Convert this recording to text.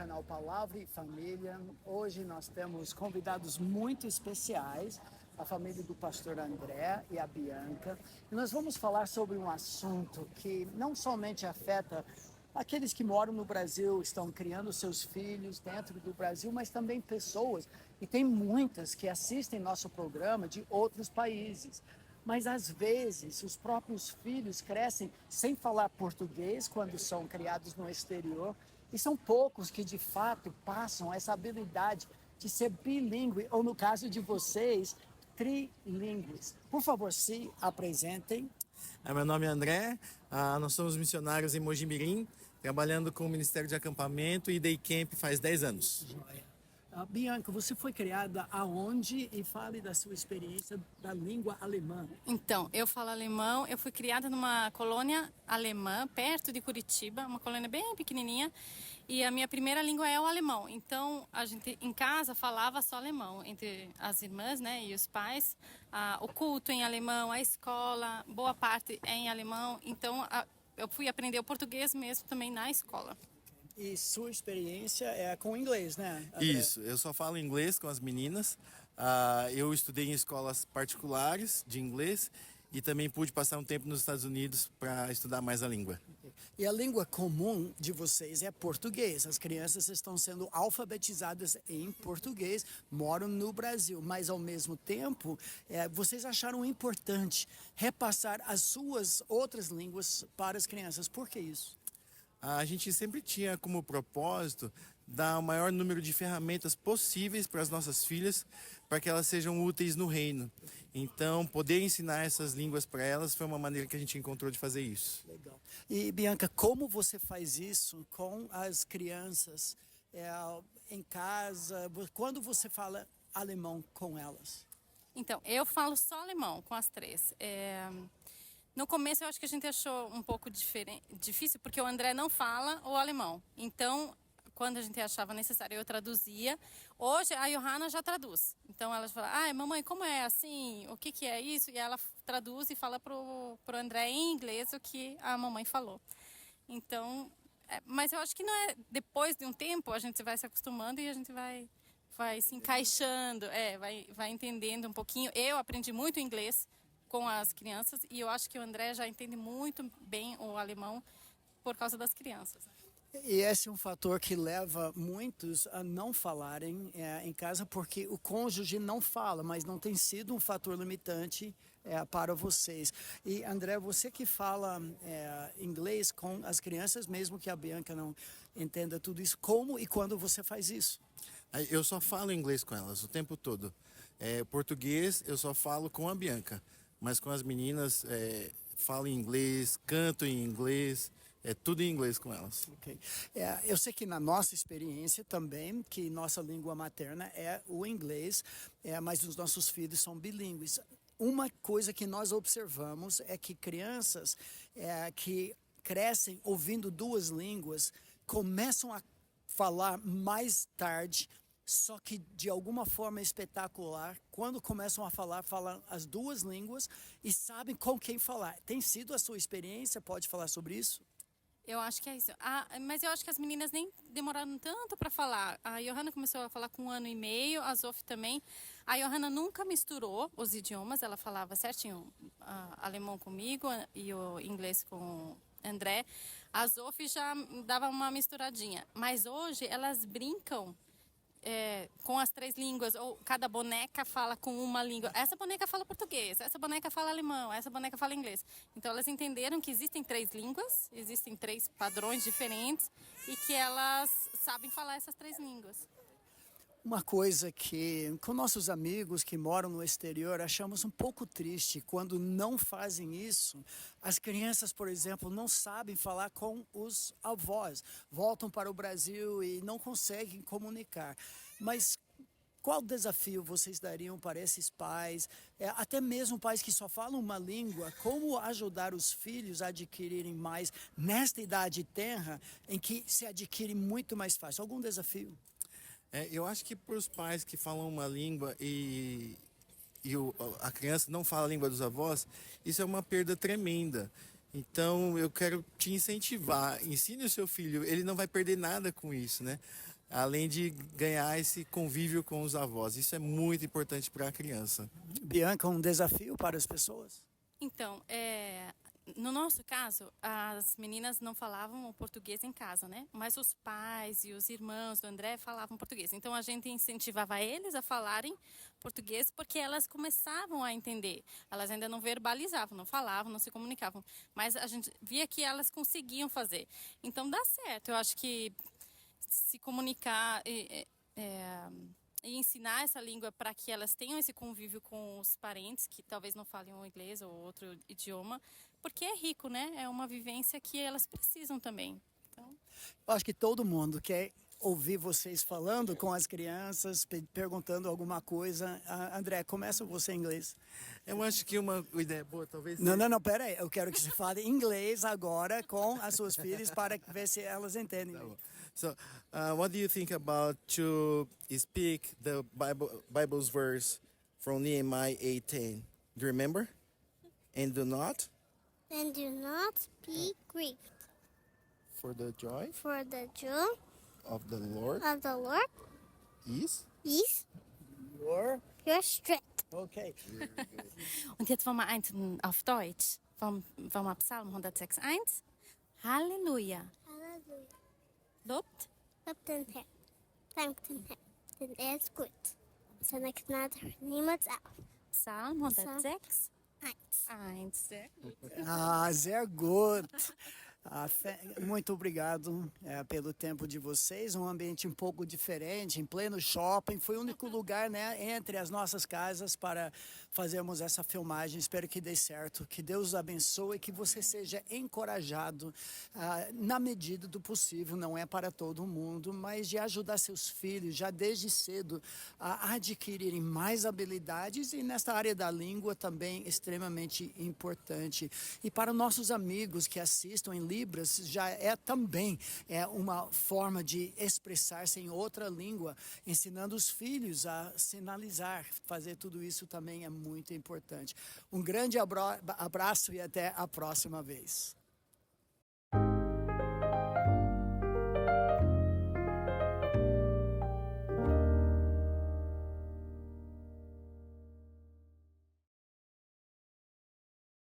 canal Palavra e Família. Hoje nós temos convidados muito especiais, a família do pastor André e a Bianca. E nós vamos falar sobre um assunto que não somente afeta aqueles que moram no Brasil, estão criando seus filhos dentro do Brasil, mas também pessoas, e tem muitas que assistem nosso programa de outros países. Mas às vezes os próprios filhos crescem sem falar português quando são criados no exterior, e são poucos que de fato passam essa habilidade de ser bilíngue, ou no caso de vocês, trilíngues. Por favor, se apresentem. Meu nome é André, nós somos missionários em Mojimirim, trabalhando com o Ministério de Acampamento e Day Camp faz 10 anos. Joia. Bianca, você foi criada aonde? E fale da sua experiência da língua alemã. Então, eu falo alemão, eu fui criada numa colônia alemã, perto de Curitiba, uma colônia bem pequenininha, e a minha primeira língua é o alemão. Então, a gente em casa falava só alemão, entre as irmãs, né, e os pais. O culto em alemão, a escola, boa parte é em alemão. Então, eu fui aprender o português mesmo também na escola. E sua experiência é com inglês, né, André? Isso, eu só falo inglês com as meninas. Eu estudei em escolas particulares de inglês e também pude passar um tempo nos Estados Unidos para estudar mais a língua. E a língua comum de vocês é português. As crianças estão sendo alfabetizadas em português, moram no Brasil, mas ao mesmo tempo, vocês acharam importante repassar as suas outras línguas para as crianças. Por que isso? A gente sempre tinha como propósito dar o maior número de ferramentas possíveis para as nossas filhas, para que elas sejam úteis no reino. Então, poder ensinar essas línguas para elas foi uma maneira que a gente encontrou de fazer isso. Legal. E, Bianca, como você faz isso com as crianças em casa? Quando você fala alemão com elas? Então, eu falo só alemão com as três. No começo eu acho que a gente achou um pouco difícil, porque o André não fala o alemão. Então, quando a gente achava necessário, eu traduzia. Hoje, a Johanna já traduz. Então, ela fala, mamãe, como é assim? O que é isso? E ela traduz e fala pro André em inglês o que a mamãe falou. Então, mas eu acho que não é... Depois de um tempo, a gente vai se acostumando e a gente vai se encaixando, vai entendendo um pouquinho. Eu aprendi muito inglês com as crianças, e eu acho que o André já entende muito bem o alemão por causa das crianças. E esse é um fator que leva muitos a não falarem em casa, porque o cônjuge não fala, mas não tem sido um fator limitante para vocês. E André, você que fala inglês com as crianças, mesmo que a Bianca não entenda tudo isso, como e quando você faz isso? Eu só falo inglês com elas o tempo todo. Português eu só falo com a Bianca, mas com as meninas falo em inglês, canto em inglês, tudo em inglês com elas. Okay. Eu sei que na nossa experiência também, que nossa língua materna é o inglês, mas os nossos filhos são bilíngues. Uma coisa que nós observamos é que crianças que crescem ouvindo duas línguas começam a falar mais tarde, só que de alguma forma espetacular. Quando começam a falar, falam as duas línguas e sabem com quem falar. Tem sido a sua experiência? Pode falar sobre isso? Eu acho que é isso. Mas eu acho que as meninas nem demoraram tanto para falar. A Johanna começou a falar com 1 ano e meio, a Zof também. A Johanna nunca misturou os idiomas, ela falava certinho alemão comigo e o inglês com o André. A Zof já dava uma misturadinha. Mas hoje elas brincam com as 3 línguas, ou cada boneca fala com uma língua. Essa boneca fala português, essa boneca fala alemão, essa boneca fala inglês. Então elas entenderam que existem 3 línguas, existem 3 padrões diferentes e que elas sabem falar essas 3 línguas. Uma coisa que, com nossos amigos que moram no exterior, achamos um pouco triste quando não fazem isso. As crianças, por exemplo, não sabem falar com os avós, voltam para o Brasil e não conseguem comunicar. Mas qual desafio vocês dariam para esses pais, até mesmo pais que só falam uma língua, como ajudar os filhos a adquirirem mais nesta idade tenra em que se adquire muito mais fácil? Algum desafio? Eu acho que para os pais que falam uma língua e a criança não fala a língua dos avós, isso é uma perda tremenda. Então eu quero te incentivar, ensine o seu filho, ele não vai perder nada com isso, né? além de ganhar esse convívio com os avós. Isso é muito importante para a criança. Bianca, um desafio para as pessoas? Então, no nosso caso, as meninas não falavam o português em casa, né? Mas os pais e os irmãos do André falavam português. Então, a gente incentivava eles a falarem português porque elas começavam a entender. Elas ainda não verbalizavam, não falavam, não se comunicavam. Mas a gente via que elas conseguiam fazer. Então, dá certo. Eu acho que se comunicar e ensinar essa língua para que elas tenham esse convívio com os parentes que talvez não falem o inglês ou outro idioma, porque é rico, né? É uma vivência que elas precisam também. Então... Eu acho que todo mundo quer ouvir vocês falando com as crianças, perguntando alguma coisa. André, começa você em inglês. Eu acho que uma ideia boa, talvez... Não, pera aí. Eu quero que você fale inglês agora com as suas filhas para ver se elas entendem. So, what do you think about to speak the Bible's verse from Nehemiah 8:10? Do you remember? And do not be grieved, for the joy for the joy of the Lord of the Lord is... Your... your strength. Okay. Und jetzt wollen wir eins auf Deutsch. Wollen wir Psalm 106,1? Halleluja. Halleluja. Lobt Lobt den Herrn, dankt den Herrn, denn er ist gut. Seine Gnade hört niemals auf. Psalm 106, Eins. 1. Sehr gut. Muito obrigado pelo tempo de vocês. Um ambiente um pouco diferente, em pleno shopping. Foi o único lugar, né, entre as nossas casas para fazermos essa filmagem. Espero que dê certo, que Deus abençoe, que você seja encorajado na medida do possível. Não é para todo mundo, mas de ajudar seus filhos já desde cedo a adquirirem mais habilidades e nesta área da língua também extremamente importante. E para nossos amigos que assistam em Libras, já é também uma forma de expressar-se em outra língua, ensinando os filhos a sinalizar. Fazer tudo isso também é muito importante. Um grande abraço e até a próxima vez.